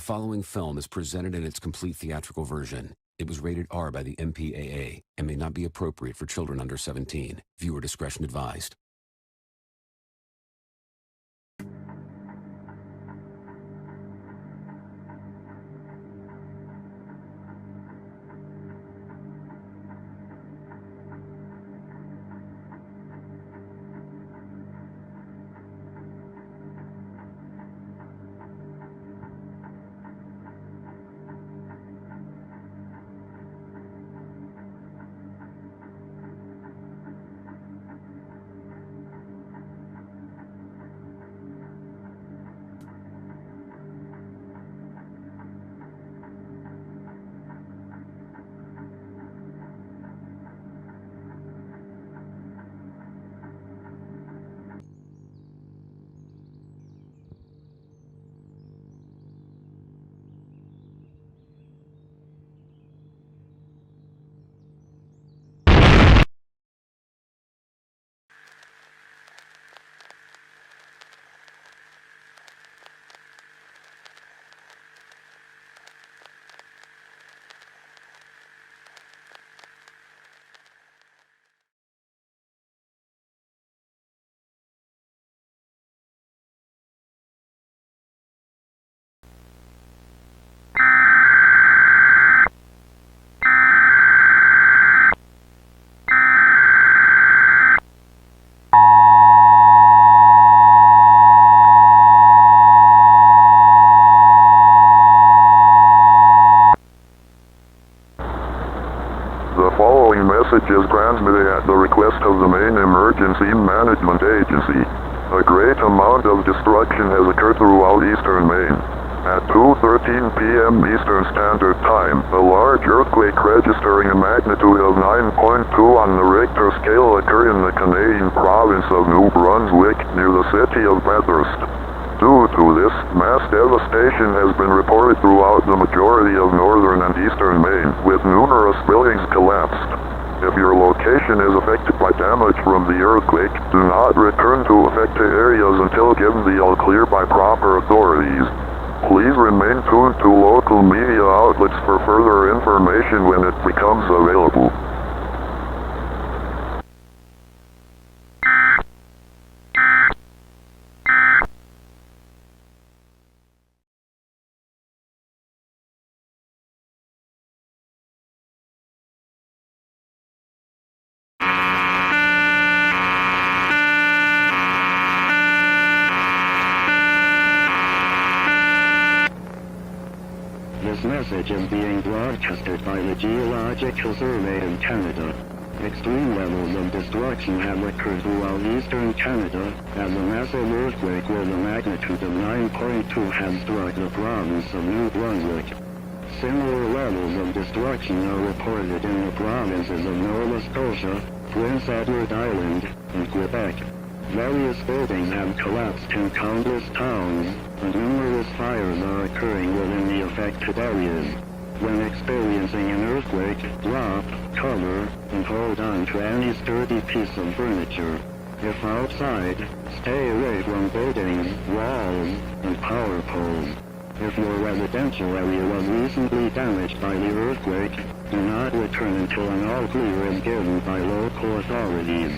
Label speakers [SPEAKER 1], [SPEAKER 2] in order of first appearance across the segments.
[SPEAKER 1] following film is presented in its complete theatrical version. It was rated R by the MPAA and may not be appropriate for children under 17. Viewer discretion advised.
[SPEAKER 2] The following message is transmitted at the request of the Maine Emergency Management Agency. A great amount of destruction has occurred throughout eastern Maine. At 2:13 p.m. Eastern Standard Time, a large earthquake registering a magnitude of 9.2 on the Richter scale occurred in the Canadian province of New Brunswick, near the city of Bathurst. Due to this, mass devastation has been reported throughout the majority of northern and eastern Maine, with numerous buildings collapsed. If your location is affected by damage from the earthquake, do not return to affected areas until given the all-clear by proper authorities. Please remain tuned to local media outlets for further information when it becomes available.
[SPEAKER 3] This message is being broadcasted by the Geological Survey in Canada. Extreme levels of destruction have occurred throughout eastern Canada as a massive earthquake with a magnitude of 9.2 has struck the province of New Brunswick. Similar levels of destruction are reported in the provinces of Nova Scotia, Prince Edward Island, and Quebec. Various buildings have collapsed in countless towns, and numerous fires are occurring within the affected areas. When experiencing an earthquake, drop, cover, and hold on to any sturdy piece of furniture. If outside, stay away from buildings, walls, and power poles. If your residential area was recently damaged by the earthquake, do not return until an all-clear is given by local authorities.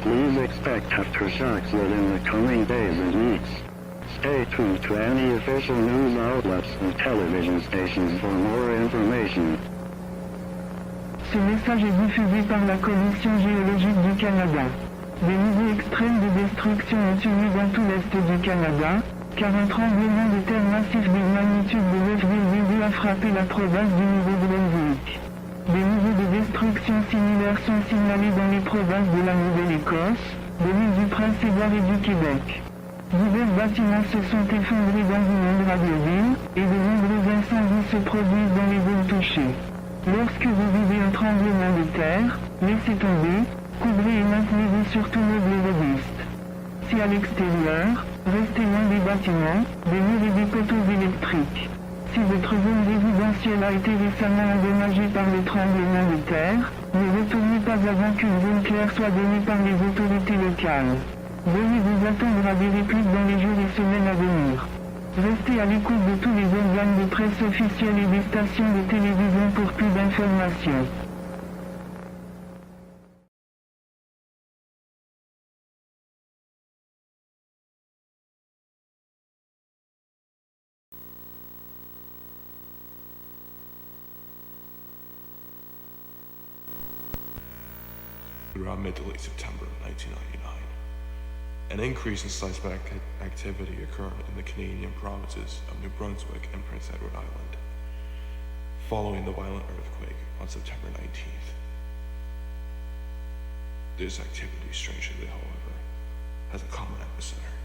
[SPEAKER 3] Please expect aftershocks within the coming days and weeks. Stay tuned to any official news outlets and television stations for more information.
[SPEAKER 4] Ce message est diffusé par la Commission géologique du Canada. Des niveaux extrêmes de destruction ont eu lieu dans tout l'est du Canada, car un tremblement de terre massif de magnitude de 9,2 a frappé la province du Nouveau-Brunswick. Des niveaux de destruction similaires sont signalés dans les provinces de la Nouvelle-Écosse, de l'île du Prince-Édouard et du Québec. Divers bâtiments se sont effondrés dans de nombreuses villes, et de nombreux incendies se produisent dans les zones touchées. Lorsque vous vivez un tremblement de terre, laissez tomber, couvrez et maintenez-vous surtout meubles robustes. Si à l'extérieur, restez loin des bâtiments, des murs et des poteaux électriques. Si votre zone résidentielle a été récemment endommagée par le tremblement de terre, ne retournez pas avant qu'une zone claire soit donnée par les autorités locales. Veuillez vous attendre à des répliques dans les jours et semaines à venir. Restez à l'écoute de tous les organes de presse officiels et des stations de télévision pour plus d'informations.
[SPEAKER 5] Throughout mid to late September 1999, an increase in seismic activity occurred in the Canadian provinces of New Brunswick and Prince Edward Island, following the violent earthquake on September 19th. This activity, strangely however, has a common epicenter: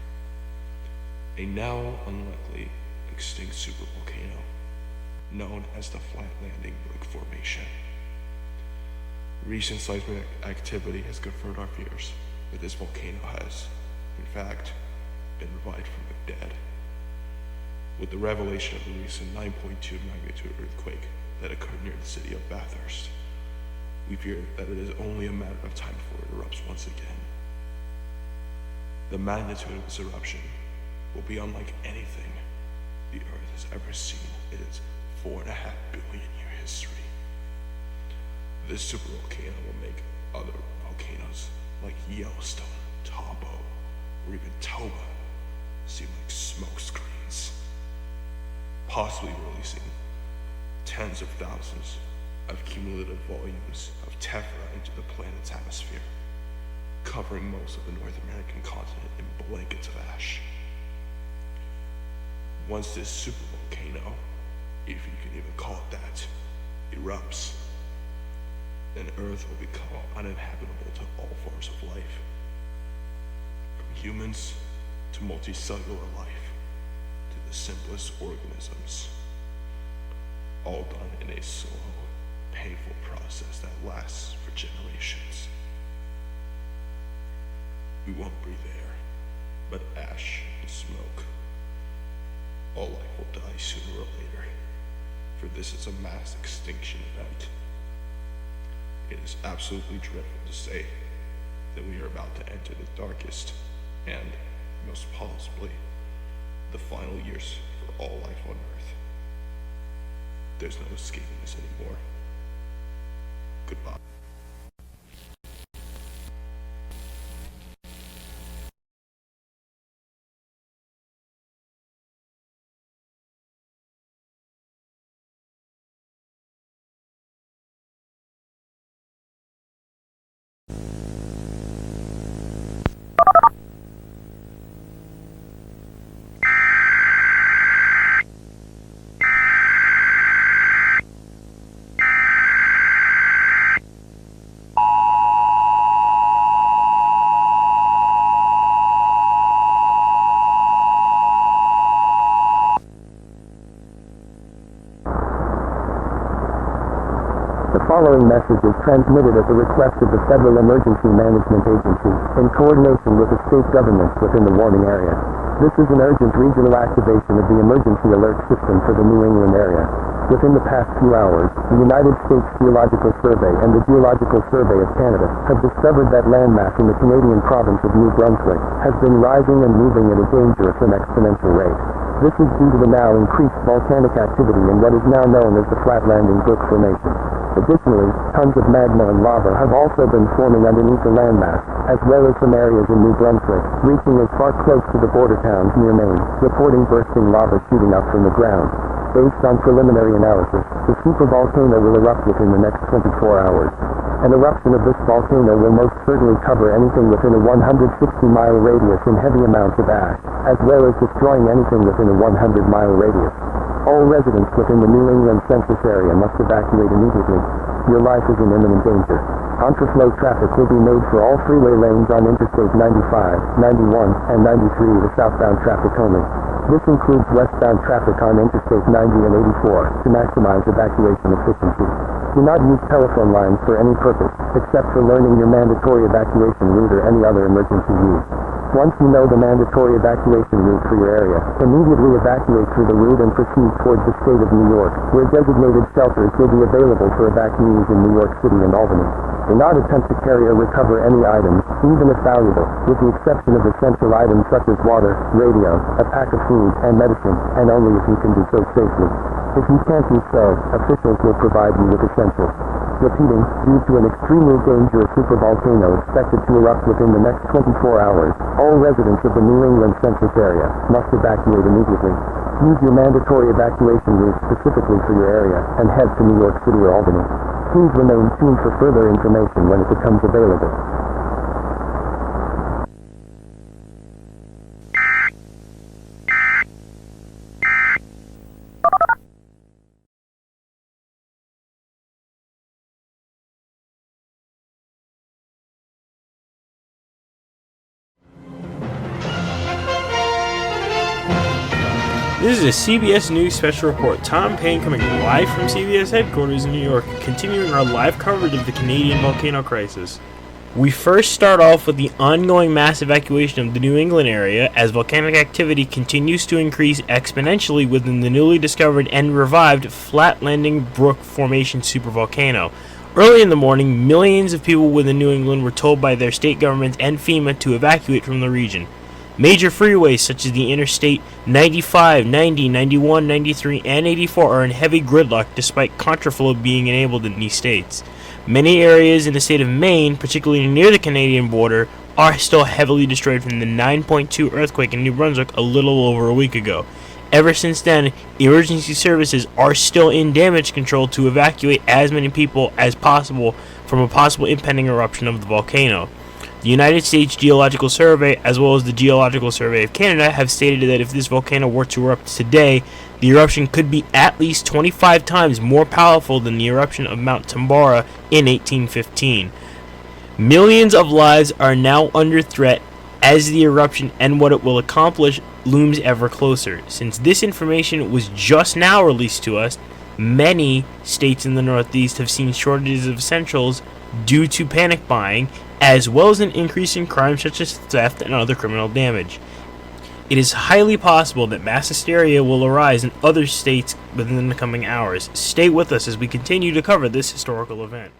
[SPEAKER 5] a now unlikely extinct supervolcano known as the Flat Landing Brick Formation. Recent seismic activity has confirmed our fears that this volcano has, in fact, been revived from the dead. With the revelation of the recent 9.2 magnitude earthquake that occurred near the city of Bathurst, we fear that it is only a matter of time before it erupts once again. The magnitude of this eruption will be unlike anything the Earth has ever seen in its 4.5 billion year history. This supervolcano will make other volcanoes like Yellowstone, Taupo, or even Toba seem like smoke screens, possibly releasing tens of thousands of cumulative volumes of tephra into the planet's atmosphere, covering most of the North American continent in blankets of ash. Once this supervolcano, if you can even call it that, erupts, then Earth will become uninhabitable to all forms of life, from humans to multicellular life, to the simplest organisms, all done in a slow, painful process that lasts for generations. We won't breathe air, but ash and smoke. All life will die sooner or later, for this is a mass extinction event. It is absolutely dreadful to say that we are about to enter the darkest and, most possibly, the final years for all life on Earth. There's no escaping this anymore. Goodbye.
[SPEAKER 6] The following message is transmitted at the request of the Federal Emergency Management Agency in coordination with the state governments within the warning area. This is an urgent regional activation of the emergency alert system for the New England area. Within the past few hours, the United States Geological Survey and the Geological Survey of Canada have discovered that landmass in the Canadian province of New Brunswick has been rising and moving at a dangerous and exponential rate. This is due to the now increased volcanic activity in what is now known as the Flat Landing Brick Formation. Additionally, tons of magma and lava have also been forming underneath the landmass, as well as some areas in New Brunswick, reaching as far close to the border towns near Maine, reporting bursting lava shooting up from the ground. Based on preliminary analysis, the supervolcano will erupt within the next 24 hours. An eruption of this volcano will most certainly cover anything within a 160-mile radius in heavy amounts of ash, as well as destroying anything within a 100-mile radius. All residents within the New England census area must evacuate immediately. Your life is in imminent danger. Contraflow traffic will be made for all freeway lanes on Interstate 95, 91, and 93 to southbound traffic only. This includes westbound traffic on Interstate 90 and 84 to maximize evacuation efficiency. Do not use telephone lines for any purpose, except for learning your mandatory evacuation route or any other emergency use. Once you know the mandatory evacuation route for your area, immediately evacuate through the route and proceed towards the state of New York, where designated shelters will be available for evacuees in New York City and Albany. Do not attempt to carry or recover any items, even if valuable, with the exception of essential items such as water, radio, a pack of food, and medicine, and only if you can do so safely. If you can't do so, officials will provide you with essentials. Repeating, due to an extremely dangerous supervolcano expected to erupt within the next 24 hours, all residents of the New England census area must evacuate immediately. Use your mandatory evacuation route specifically for your area and head to New York City or Albany. Please remain tuned for further information when it becomes available.
[SPEAKER 7] This is a CBS News special report. Tom Payne coming live from CBS headquarters in New York, continuing our live coverage of the Canadian volcano crisis. We first start off with the ongoing mass evacuation of the New England area as volcanic activity continues to increase exponentially within the newly discovered and revived Flat Landing Brook Formation supervolcano. Early in the morning, millions of people within New England were told by their state governments and FEMA to evacuate from the region. Major freeways such as the Interstate 95, 90, 91, 93, and 84 are in heavy gridlock despite contraflow being enabled in these states. Many areas in the state of Maine, particularly near the Canadian border, are still heavily destroyed from the 9.2 earthquake in New Brunswick a little over a week ago. Ever since then, emergency services are still in damage control to evacuate as many people as possible from a possible impending eruption of the volcano. The United States Geological Survey, as well as the Geological Survey of Canada, have stated that if this volcano were to erupt today, the eruption could be at least 25 times more powerful than the eruption of Mount Tambora in 1815. Millions of lives are now under threat as the eruption and what it will accomplish looms ever closer. Since this information was just now released to us, many states in the Northeast have seen shortages of essentials due to panic buying, as well as an increase in crime such as theft and other criminal damage. It is highly possible that mass hysteria will arise in other states within the coming hours. Stay with us as we continue to cover this historical event.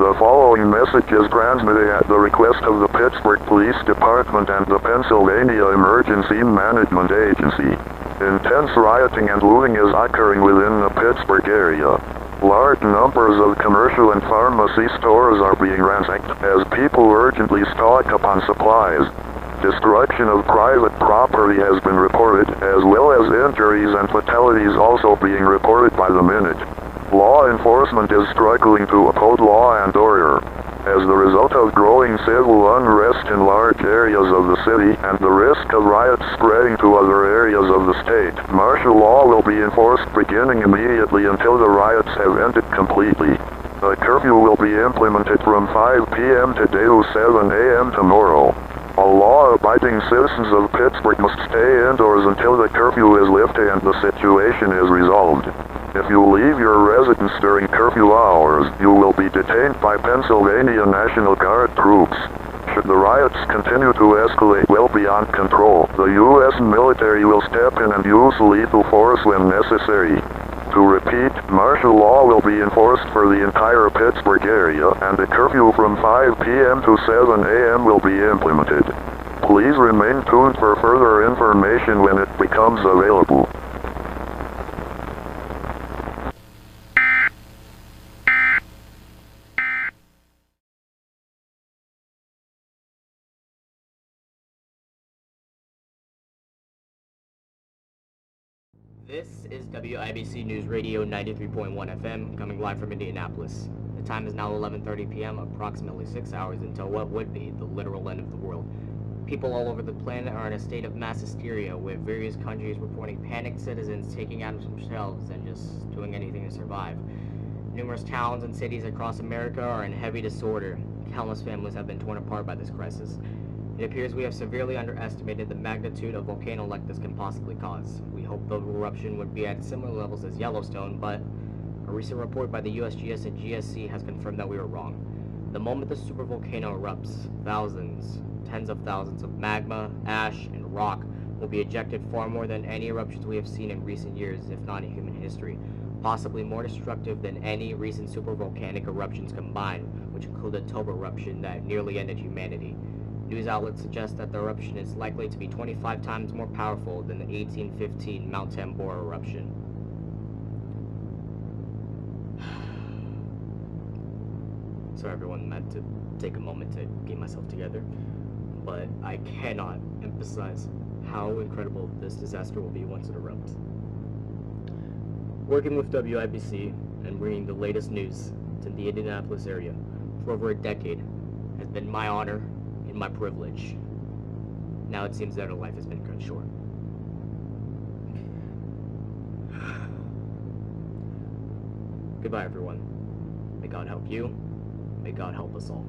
[SPEAKER 2] The following message is transmitted at the request of the Pittsburgh Police Department and the Pennsylvania Emergency Management Agency. Intense rioting and looting is occurring within the Pittsburgh area. Large numbers of commercial and pharmacy stores are being ransacked as people urgently stock up on supplies. Destruction of private property has been reported, as well as injuries and fatalities also being reported by the minute. Law enforcement is struggling to uphold law and order. As the result of growing civil unrest in large areas of the city and the risk of riots spreading to other areas of the state, martial law will be enforced beginning immediately until the riots have ended completely. A curfew will be implemented from 5 p.m. today to 7 a.m. tomorrow. All law-abiding citizens of Pittsburgh must stay indoors until the curfew is lifted and the situation is resolved. If you leave your residence during curfew hours, you will be detained by Pennsylvania National Guard troops. Should the riots continue to escalate well beyond control, the U.S. military will step in and use lethal force when necessary. To repeat, martial law will be enforced for the entire Pittsburgh area, and a curfew from 5 p.m. to 7 a.m. will be implemented. Please remain tuned for further information when it becomes available.
[SPEAKER 8] This is WIBC News Radio 93.1 FM, coming live from Indianapolis. The time is now 11:30 p.m., approximately 6 hours until what would be the literal end of the world. People all over the planet are in a state of mass hysteria, with various countries reporting panicked citizens taking items from shelves and just doing anything to survive. Numerous towns and cities across America are in heavy disorder. Countless families have been torn apart by this crisis. It appears we have severely underestimated the magnitude a volcano like this can possibly cause. We hoped the eruption would be at similar levels as Yellowstone, but a recent report by the USGS and GSC has confirmed that we were wrong. The moment the supervolcano erupts, thousands, tens of thousands of magma, ash, and rock will be ejected far more than any eruptions we have seen in recent years, if not in human history, possibly more destructive than any recent supervolcanic eruptions combined, which include the Toba eruption that nearly ended humanity. News outlets suggest that the eruption is likely to be 25 times more powerful than the 1815 Mount Tambora eruption. Sorry everyone, I had to take a moment to get myself together, but I cannot emphasize how incredible this disaster will be once it erupts. Working with WIBC and bringing the latest news to the Indianapolis area for over a decade has been my honor and my privilege. Now it seems that our life has been cut short. Goodbye everyone. May God help you. May God help us all.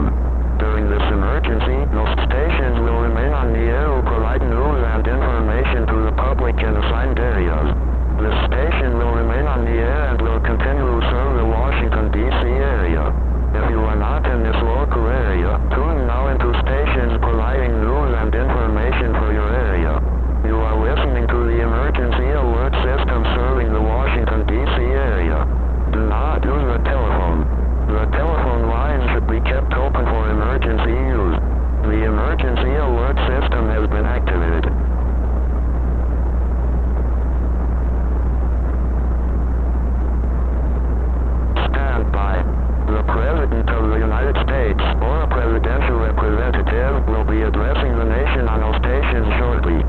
[SPEAKER 3] telephone. During this emergency, no stations will remain on the air or provide news and information to the public in assigned areas. The station will remain on the air and will continue to serve the Washington, D.C. area. If you are not in this local area, tune now into stations providing news and information for your area. You are listening to the emergency alert system serving the Washington, D.C. area. Do not use the telephone. The telephone line should be kept open for emergency use. The emergency alert system has been activated. Stand by. The President of the United States or a presidential representative will be addressing the nation on our station shortly.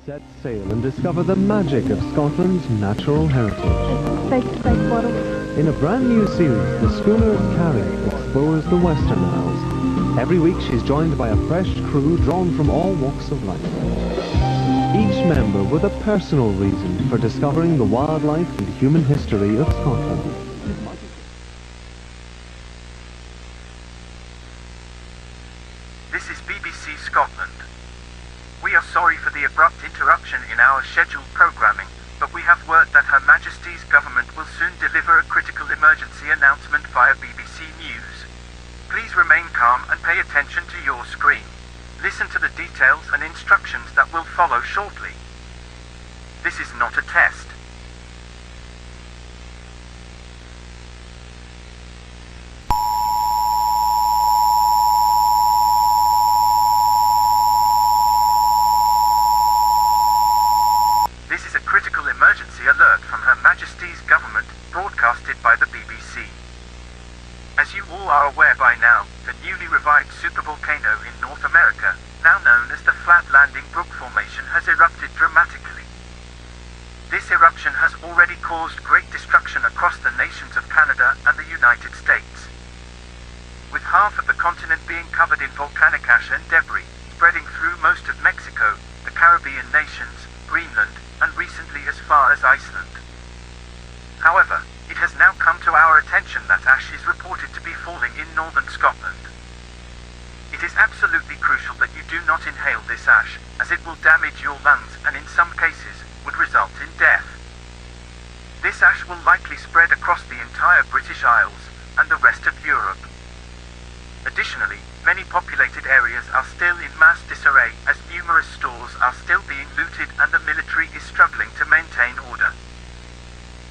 [SPEAKER 9] Set sail and discover the magic of Scotland's natural heritage.
[SPEAKER 10] Space bottle.
[SPEAKER 9] In a brand new series, the schooner Carrie explores the Western Isles. Every week she's joined by a fresh crew drawn from all walks of life. Each member with a personal reason for discovering the wildlife and human history of Scotland.
[SPEAKER 11] This is BBC Scotland. We are sorry for the abrupt interruption in our scheduled programming, but we have word that Her Majesty's government will soon deliver deliver a critical emergency announcement via BBC News. Please remain calm and pay attention to your screen. Listen to the details and instructions that will follow shortly. This is not a test. This is a critical emergency alert from Her Majesty's government, broadcasted by the BBC. As you all are aware by now, the newly revived supervolcano in North America, now known as the Flat Landing Brook Formation, has erupted dramatically. This eruption has already caused great destruction across the nations of Canada and the United States. With half of the continent being covered in volcanic ash and debris, spreading through most of Mexico, the Caribbean nations, Greenland, and recently as far as Iceland. However, it has now come to our attention that ash is reported to be falling in northern Scotland. It is absolutely crucial that you do not inhale this ash, as it will damage your lungs and in some cases, would result in death. This ash will likely spread across the entire British Isles and the rest of Europe. Additionally, many populated areas are still in mass disarray as numerous stores are still being looted and the military is struggling to maintain order.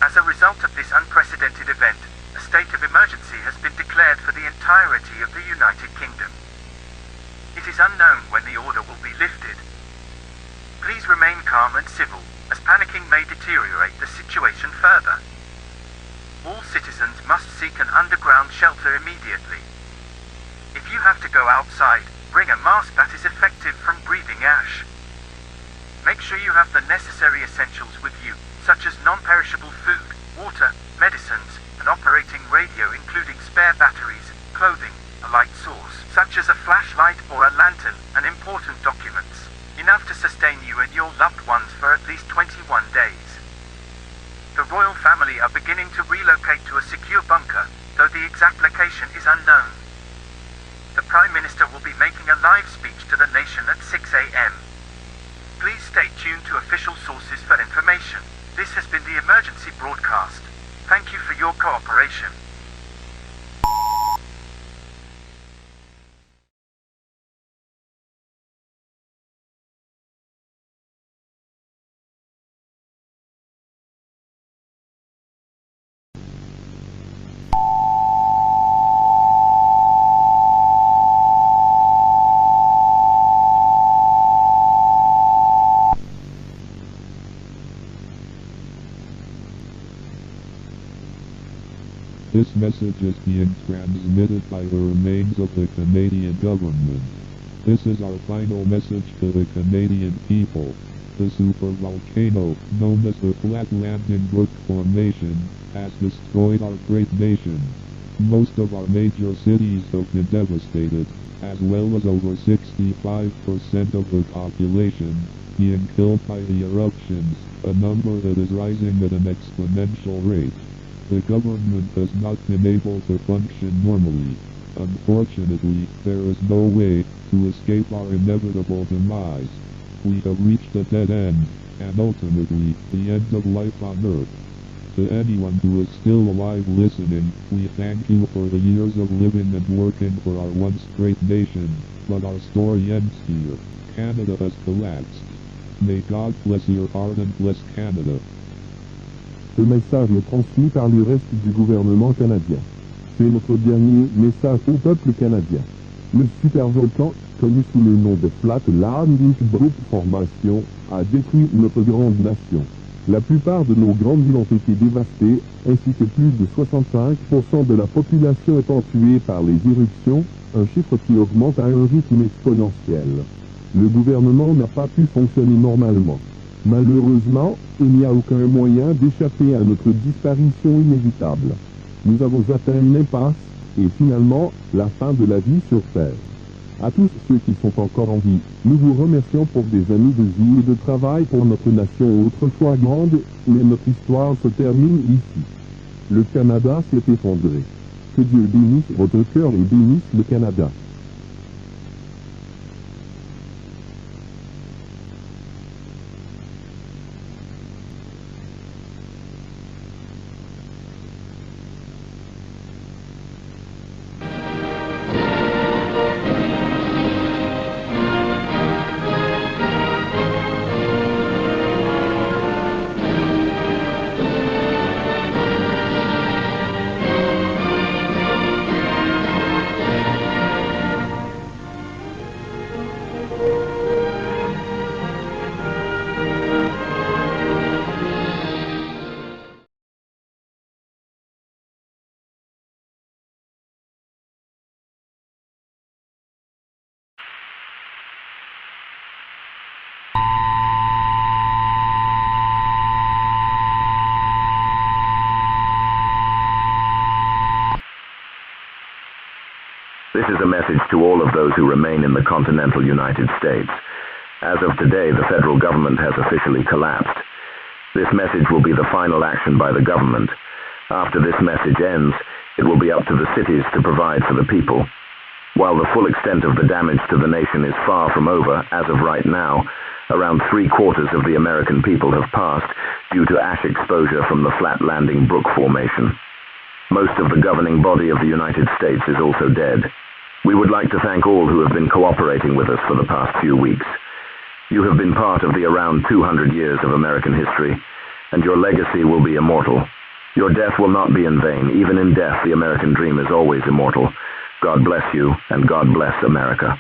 [SPEAKER 11] As a result of this unprecedented event, a state of emergency has been declared for the entirety of the United Kingdom. It is unknown when the order will be lifted. Please remain calm and civil, as panicking may deteriorate the situation further. All citizens must seek an underground shelter immediately. If you have to go outside, bring a mask that is effective from breathing ash. Make sure you have the necessary essentials with you, such as non-perishable food, water, medicines, an operating radio including spare batteries, clothing, a light source, such as a flashlight or a lantern, and important documents, enough to sustain you and your loved ones for at least 21 days. The royal family are beginning to relocate to a secure bunker, though the exact location is unknown. The Prime Minister will be making a live speech to the nation at 6 a.m. Please stay tuned to official sources for information. This has been the emergency broadcast. Thank you for your cooperation.
[SPEAKER 10] This message is being transmitted by the remains of the Canadian government. This is our final message to the Canadian people. The supervolcano, known as the Flat Landing Brook Formation, has destroyed our great nation. Most of our major cities have been devastated, as well as over 65% of the population being killed by the eruptions, a number that is rising at an exponential rate. The government has not been able to function normally. Unfortunately, there is no way to escape our inevitable demise. We have reached a dead end, and ultimately, the end of life on Earth. To anyone who is still alive listening, we thank you for the years of living and working for our once great nation, but our story ends here. Canada has collapsed. May God bless your heart and bless Canada.
[SPEAKER 12] Ce message est transmis par le reste du gouvernement canadien. C'est notre dernier message au peuple canadien. Le supervolcan, connu sous le nom de Flat Landing Brook Formation, a détruit notre grande nation. La plupart de nos grandes villes ont été dévastées, ainsi que plus de 65% de la population étant tuée par les éruptions, un chiffre qui augmente à un rythme exponentiel. Le gouvernement n'a pas pu fonctionner normalement. Malheureusement, il n'y a aucun moyen d'échapper à notre disparition inévitable. Nous avons atteint une impasse, et finalement, la fin de la vie sur Terre. À tous ceux qui sont encore en vie, nous vous remercions pour des années de vie et de travail pour notre nation autrefois grande, mais notre histoire se termine ici. Le Canada s'est effondré. Que Dieu bénisse votre cœur et bénisse le Canada.
[SPEAKER 13] This is a message to all of those who remain in the continental United States. As of today, the federal government has officially collapsed. This message will be the final action by the government. After this message ends, it will be up to the cities to provide for the people. While the full extent of the damage to the nation is far from over, as of right now, around 3/4 of the American people have passed due to ash exposure from the flat landing brook formation. Most of the governing body of the United States is also dead. We would like to thank all who have been cooperating with us for the past few weeks. You have been part of the around 200 years of American history, and your legacy will be immortal. Your death will not be in vain. Even in death, the American dream is always immortal. God bless you, and God bless America.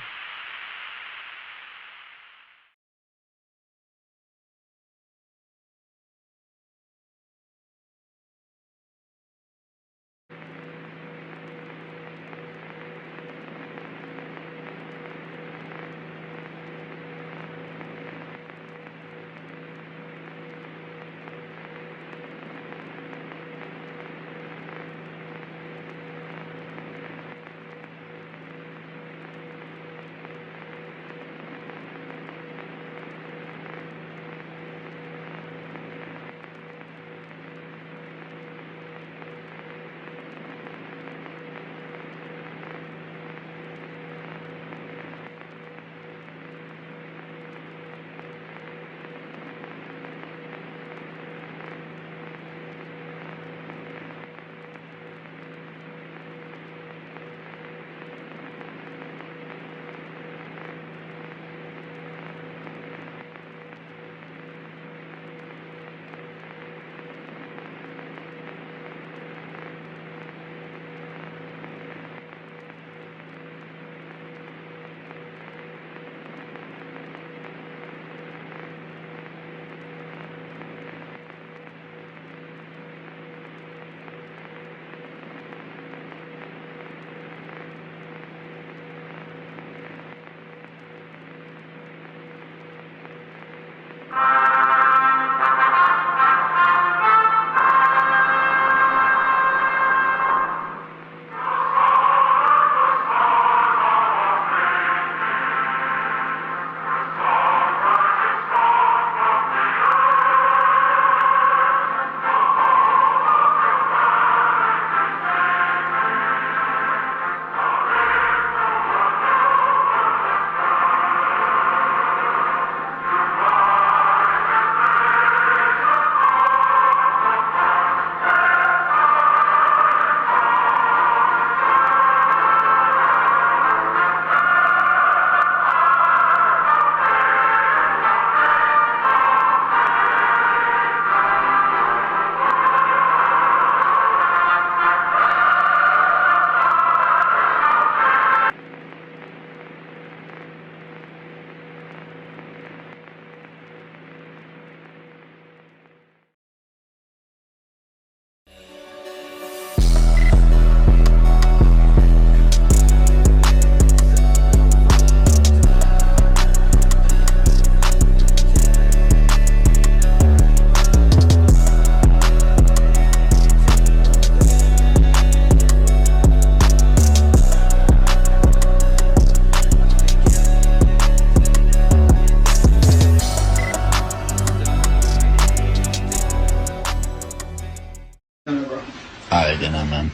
[SPEAKER 14] Alright then, man.